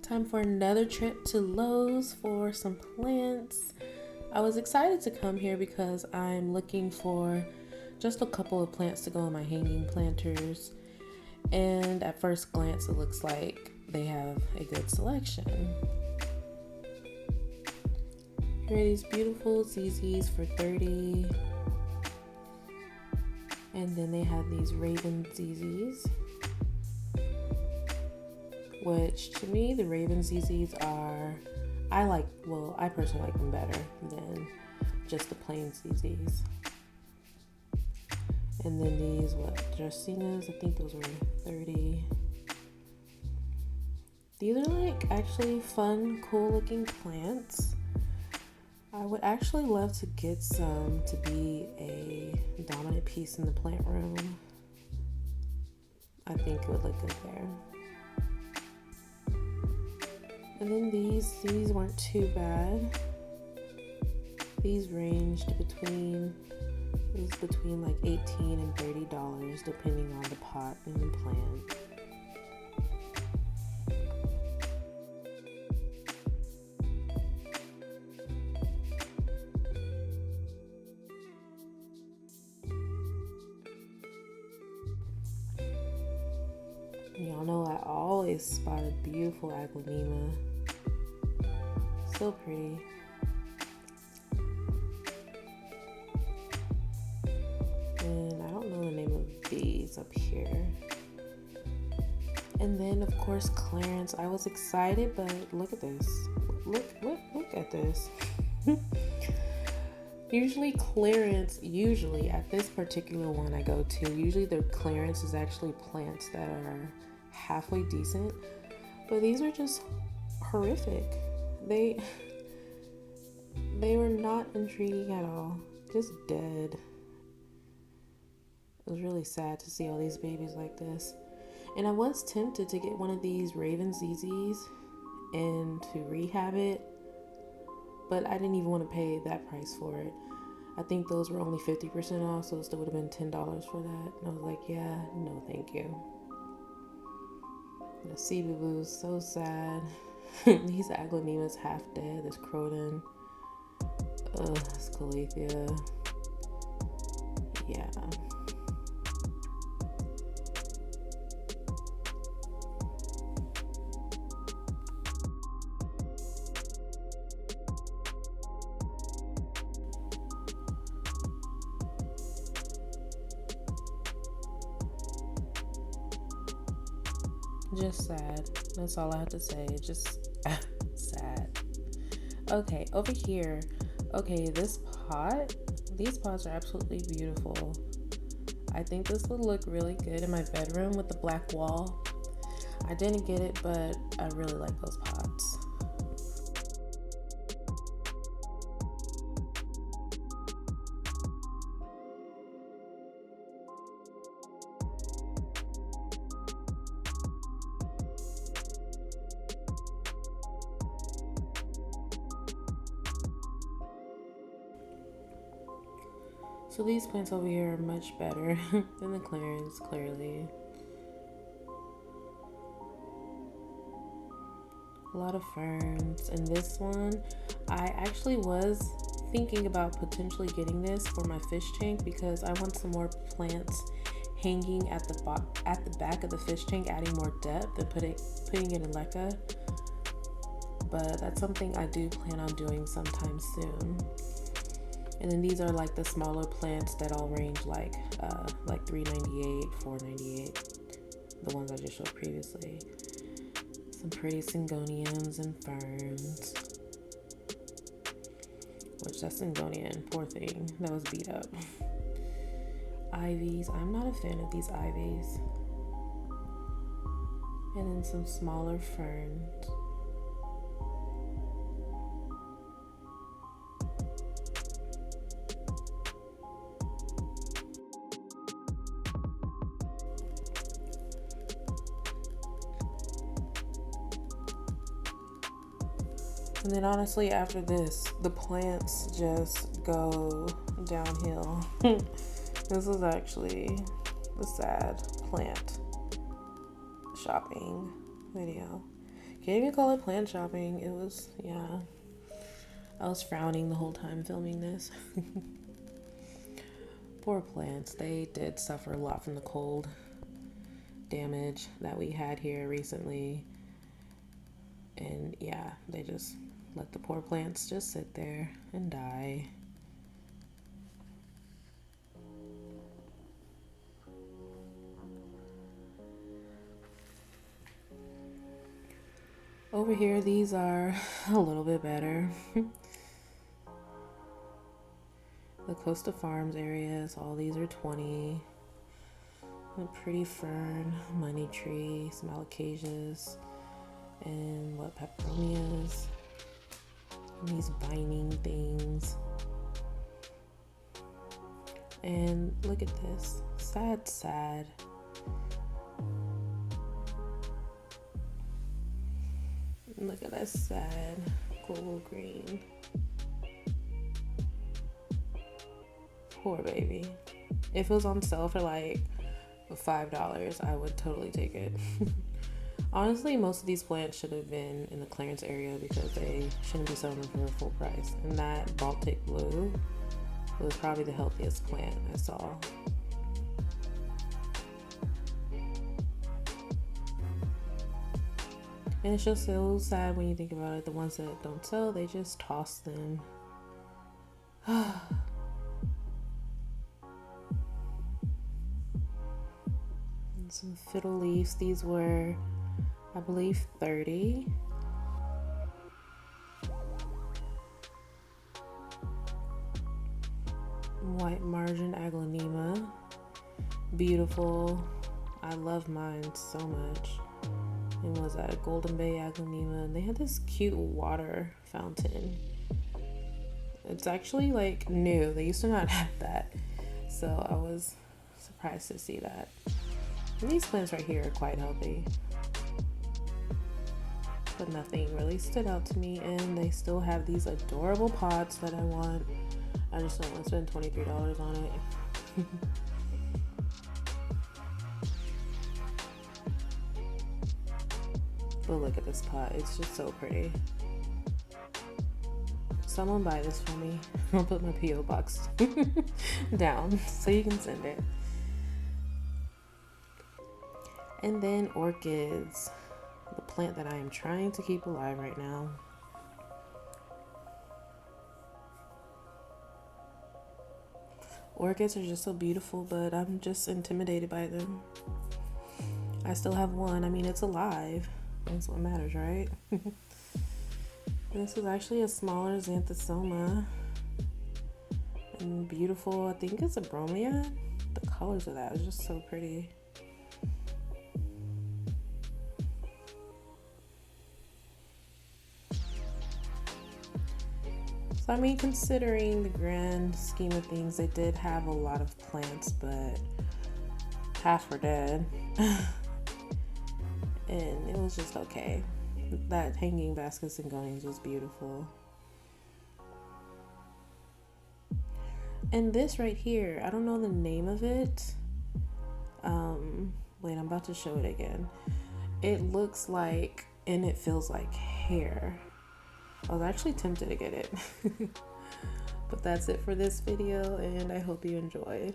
Time for another trip to Lowe's for some plants. I was excited to come here because I'm looking for just a couple of plants to go in my hanging planters. And at first glance, it looks like they have a good selection. Here are these beautiful ZZs for $30. And then they have these Raven ZZs, which to me, the Raven ZZs are, I personally like them better than just the plain ZZs. And then these, Dracaenas, I think those were $30. These are like actually fun, cool looking plants. I would actually love to get some to be a dominant piece in the plant room. I think it would look good there. And then these weren't too bad. These ranged between like $18 and $30 depending on the pot and the plant. Y'all know I always spot a beautiful aglaonema. So pretty. And I don't know the name of these up here. And then of course clearance. I was excited, but look at this. Look at this. Usually at this particular one I go to, usually the clearance is actually plants that are halfway decent, but these are just horrific. They were not intriguing at all, just dead. It was really sad to see all these babies like this. And I was tempted to get one of these Raven ZZs and to rehab it, but I didn't even want to pay that price for it. I think those were only 50% off, so it still would have been $10 for that. And I was like, yeah, no thank you. The sea boo-boos, so sad. These aglaonemas half dead. This croton. This calathea. Yeah. Just sad. That's all I have to say. Just sad. Okay, over here. Okay, these pots are absolutely beautiful. I think this would look really good in my bedroom with the black wall. I didn't get it, but I really like those pots. So these plants over here are much better than the clearance, clearly. A lot of ferns. And this one, I actually was thinking about potentially getting this for my fish tank because I want some more plants hanging at the back of the fish tank, adding more depth and putting it in leca. But that's something I do plan on doing sometime soon. And then these are like the smaller plants that all range like $3.98, $4.98. The ones I just showed previously. Some pretty syngoniums and ferns. Which that syngonian, poor thing, that was beat up. Ivies, I'm not a fan of these ivies. And then some smaller ferns. And then honestly, after this, the plants just go downhill. This is actually the sad plant shopping video. Can't even call it plant shopping. It was, yeah. I was frowning the whole time filming this. Poor plants. They did suffer a lot from the cold damage that we had here recently. And yeah, they just let the poor plants just sit there and die. Over here, these are a little bit better. The Costa Farms areas, all these are 20. A pretty fern, money tree, some alocasias, and what, peperonias. And these vining things. And look at this. Sad, sad. Look at that sad cool green. Poor baby. If it was on sale for like $5, I would totally take it. Honestly, most of these plants should have been in the clearance area because they shouldn't be selling them for a full price. And that Baltic blue was probably the healthiest plant I saw. And it's just so sad when you think about it. The ones that don't sell, they just toss them. And some fiddle leaves. These were, I believe, 30. White margin aglaonema. Beautiful. I love mine so much. And was that a Golden Bay aglaonema? And they had this cute water fountain. It's actually like new. They used to not have that. So I was surprised to see that. And these plants right here are quite healthy. But nothing really stood out to me. And they still have these adorable pots that I want. I just don't want to spend $23 on it. But look at this pot. It's just so pretty. Someone buy this for me. I'll put my P.O. box down so you can send it. And then orchids. The plant that I am trying to keep alive right now. Orchids are just so beautiful, but I'm just intimidated by them. I still have one. I mean, it's alive. That's what matters, right? This is actually a smaller xanthosoma. And beautiful. I think it's a bromeliad. The colors of that is just so pretty. So, I mean, considering the grand scheme of things, they did have a lot of plants, but half were dead. And it was just okay. That hanging basket syngonias was beautiful. And this right here, I don't know the name of it. Wait, I'm about to show it again. It looks like, and it feels like hair. I was actually tempted to get it. But that's it for this video, and I hope you enjoyed.